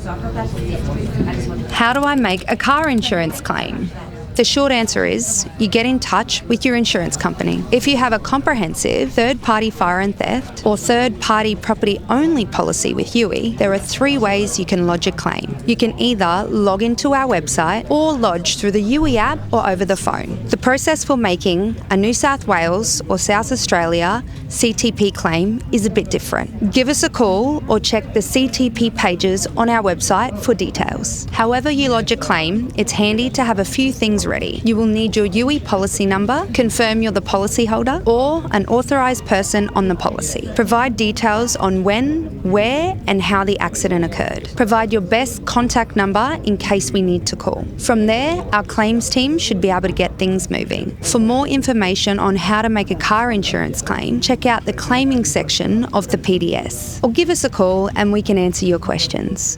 How do I make a car insurance claim? The short answer is you get in touch with your insurance company. If you have a comprehensive third-party fire and theft or third-party property-only policy with Youi, there are 3 ways you can lodge a claim. You can either log into our website or lodge through the Youi app or over the phone. The process for making a New South Wales or South Australia CTP claim is a bit different. Give us a call or check the CTP pages on our website for details. However you lodge a claim, it's handy to have a few things ready. You will need your Youi policy number, confirm you're the policyholder, or an authorised person on the policy. Provide details on when, where, and how the accident occurred. Provide your best contact number in case we need to call. From there, our claims team should be able to get things moving. For more information on how to make a car insurance claim, check out the claiming section of the PDS, or give us a call and we can answer your questions.